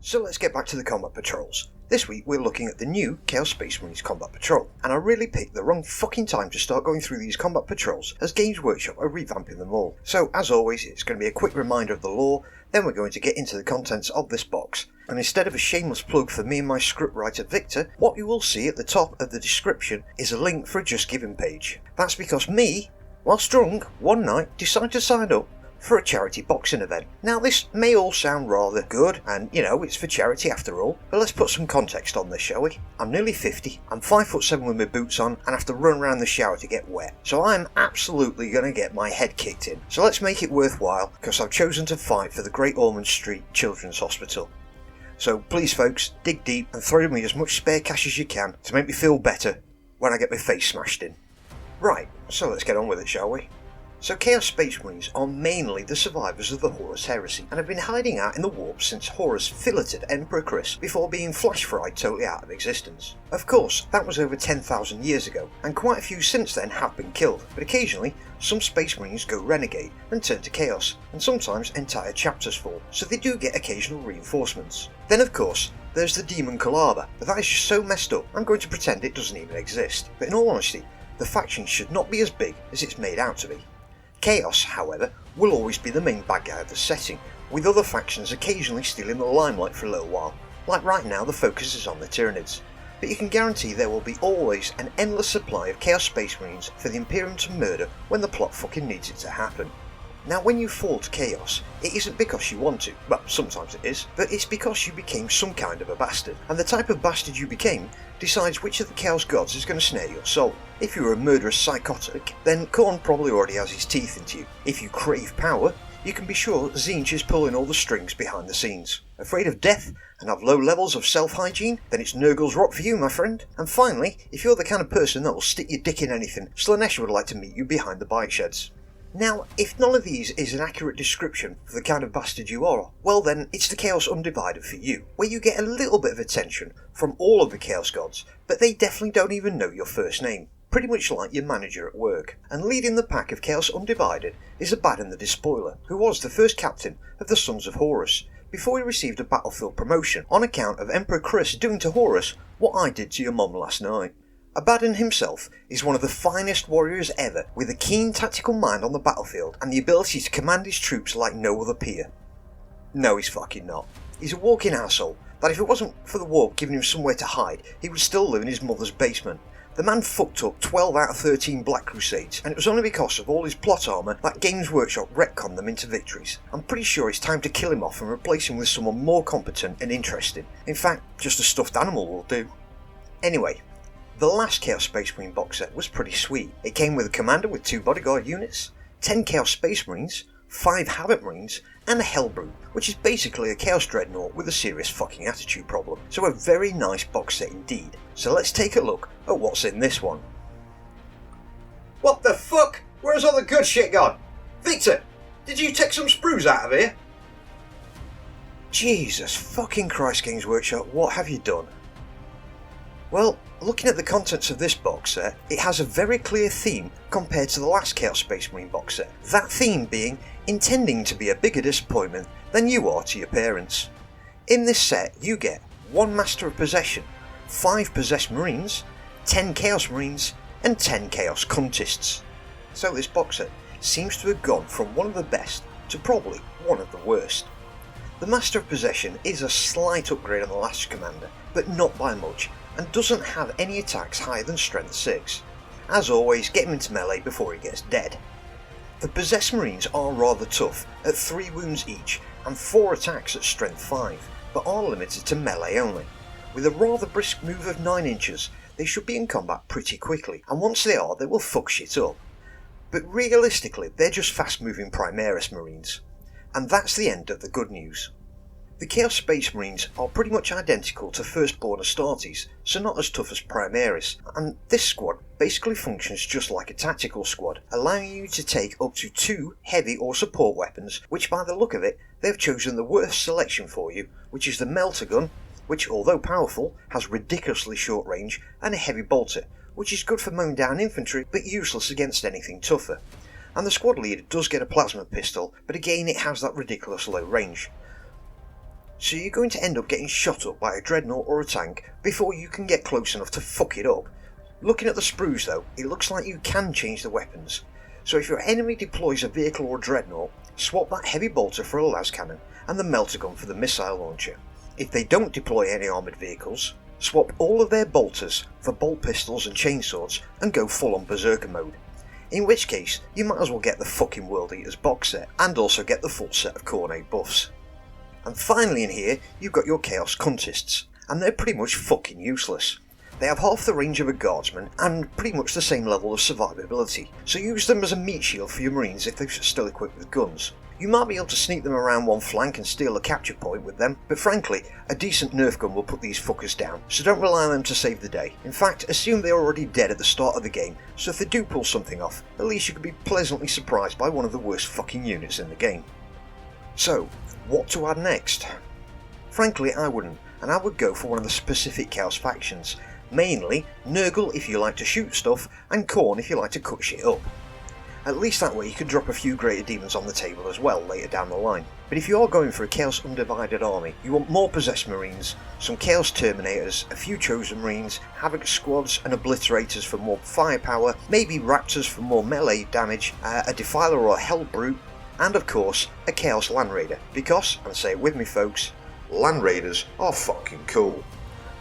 So let's get back to the combat patrols. This week we're looking at the new Chaos Space Marines Combat Patrol, and I really picked the wrong fucking time to start going through these combat patrols, as Games Workshop are revamping them all. So as always, it's going to be a quick reminder of the lore, then we're going to get into the contents of this box. And instead of a shameless plug for me and my scriptwriter Victor, what you will see at the top of the description is a link for a Just Giving page. That's because me, whilst drunk, one night decided to sign up for a charity boxing event. Now this may all sound rather good, and you know, it's for charity after all, but let's put some context on this, shall we? I'm nearly 50, I'm 5'7" with my boots on, and have to run around the shower to get wet, so I'm absolutely going to get my head kicked in. So let's make it worthwhile, because I've chosen to fight for the Great Ormond Street Children's Hospital. So please folks, dig deep and throw me as much spare cash as you can to make me feel better when I get my face smashed in. Right, so let's get on with it, shall we? So Chaos Space Marines are mainly the survivors of the Horus heresy, and have been hiding out in the warp since Horus filleted Emperor Chris before being flash-fried totally out of existence. Of course, that was over 10,000 years ago, and quite a few since then have been killed, but occasionally some Space Marines go renegade and turn to Chaos, and sometimes entire chapters fall, so they do get occasional reinforcements. Then of course, there's the Demon Kalaba, but that is just so messed up, I'm going to pretend it doesn't even exist. But in all honesty, the faction should not be as big as it's made out to be. Chaos, however, will always be the main bad guy of the setting, with other factions occasionally stealing the limelight for a little while. Like right now, the focus is on the Tyranids. But you can guarantee there will be always an endless supply of Chaos Space Marines for the Imperium to murder when the plot fucking needs it to happen. Now when you fall to Chaos, it isn't because you want to, well sometimes it is, but it's because you became some kind of a bastard, and the type of bastard you became decides which of the Chaos Gods is going to snare your soul. If you're a murderous psychotic, then Khorne probably already has his teeth into you. If you crave power, you can be sure Tzeentch is pulling all the strings behind the scenes. Afraid of death and have low levels of self-hygiene? Then it's Nurgle's Rock for you, my friend. And finally, if you're the kind of person that will stick your dick in anything, Slaanesh would like to meet you behind the bike sheds. Now, if none of these is an accurate description for the kind of bastard you are, well then, it's the Chaos Undivided for you, where you get a little bit of attention from all of the Chaos Gods, but they definitely don't even know your first name, pretty much like your manager at work. And leading the pack of Chaos Undivided is Abaddon the Despoiler, who was the first captain of the Sons of Horus, before he received a battlefield promotion on account of Emperor Chris doing to Horus what I did to your mum last night. Abaddon himself is one of the finest warriors ever, with a keen tactical mind on the battlefield and the ability to command his troops like no other peer. No, he's fucking not. He's a walking asshole that if it wasn't for the warp giving him somewhere to hide, he would still live in his mother's basement. The man fucked up 12 out of 13 Black Crusades, and it was only because of all his plot armour that Games Workshop retconned them into victories. I'm pretty sure it's time to kill him off and replace him with someone more competent and interesting. In fact, just a stuffed animal will do. Anyway, the last Chaos Space Marine box set was pretty sweet. It came with a commander with 2 bodyguard units, 10 Chaos Space Marines, 5 Havoc Marines, and a Hellbrood, which is basically a Chaos Dreadnought with a serious fucking attitude problem. So a very nice box set indeed. So let's take a look at what's in this one. What the fuck? Where's all the good shit gone? Victor, did you take some sprues out of here? Jesus fucking Christ, Games Workshop, what have you done? Well, looking at the contents of this box set, it has a very clear theme compared to the last Chaos Space Marine box set. That theme being intending to be a bigger disappointment than you are to your parents. In this set, you get 1 Master of Possession, 5 Possessed Marines, 10 Chaos Marines, and 10 Chaos Cultists. So this box set seems to have gone from one of the best to probably one of the worst. The Master of Possession is a slight upgrade on the last commander, but not by much, and doesn't have any attacks higher than Strength 6. As always, get him into melee before he gets dead. The Possessed Marines are rather tough at 3 wounds each and 4 attacks at Strength 5, but are limited to melee only. With a rather brisk move of 9 inches, they should be in combat pretty quickly, and once they are, they will fuck shit up. But realistically, they're just fast moving Primaris Marines. And that's the end of the good news. The Chaos Space Marines are pretty much identical to Firstborn Astartes, so not as tough as Primaris, and this squad basically functions just like a tactical squad, allowing you to take up to 2 heavy or support weapons, which by the look of it, they've chosen the worst selection for you, which is the Melter Gun, which although powerful, has ridiculously short range, and a heavy bolter, which is good for mowing down infantry, but useless against anything tougher. And the squad leader does get a plasma pistol, but again it has that ridiculous low range. so you're going to end up getting shot up by a dreadnought or a tank before you can get close enough to fuck it up. Looking at the sprues though, it looks like you can change the weapons. So if your enemy deploys a vehicle or a dreadnought, swap that heavy bolter for a las cannon and the melter gun for the missile launcher. If they don't deploy any armoured vehicles, swap all of their bolters for bolt pistols and chainswords and go full on berserker mode. In which case, you might as well get the fucking World Eaters box set and also get the full set of Khorne buffs. And finally in here, you've got your Chaos Contists, and they're pretty much fucking useless. They have half the range of a guardsman and pretty much the same level of survivability, so use them as a meat shield for your marines if they're still equipped with guns. You might be able to sneak them around one flank and steal a capture point with them, but frankly, a decent nerf gun will put these fuckers down, so don't rely on them to save the day. In fact, assume they're already dead at the start of the game, so if they do pull something off, at least you could be pleasantly surprised by one of the worst fucking units in the game. So, what to add next? Frankly, I wouldn't, and I would go for one of the specific Chaos factions. Mainly, Nurgle if you like to shoot stuff, and Khorne if you like to cut shit up. At least that way you could drop a few greater demons on the table as well later down the line. But if you are going for a Chaos Undivided army, you want more Possessed Marines, some Chaos Terminators, a few Chosen Marines, Havoc Squads and Obliterators for more firepower, maybe Raptors for more melee damage, a Defiler or a Hell Brute, and of course a Chaos Land Raider, because, and say it with me folks, Land Raiders are fucking cool.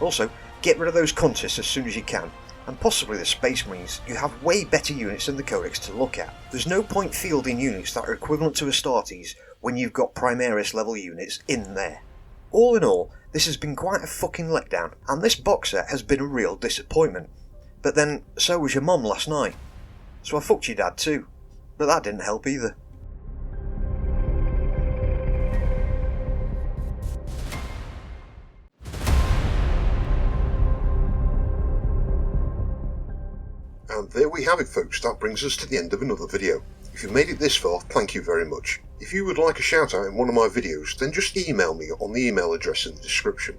Also, get rid of those contests as soon as you can, and possibly the Space Marines. You have way better units than the Codex to look at. There's no point fielding units that are equivalent to Astartes when you've got Primaris level units in there. All in all, this has been quite a fucking letdown, and this box set has been a real disappointment. But then, so was your mum last night. So I fucked your dad too, but that didn't help either. And there we have it folks, that brings us to the end of another video. If you've made it this far, thank you very much. If you would like a shout out in one of my videos, then just email me on the email address in the description.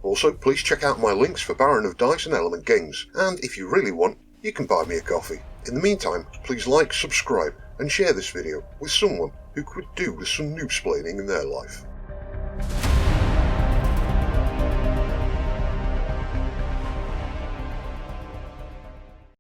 Also, please check out my links for Baron of Dice and Element Games, and if you really want, you can buy me a coffee. In the meantime, please like, subscribe and share this video with someone who could do with some noob-splaining in their life.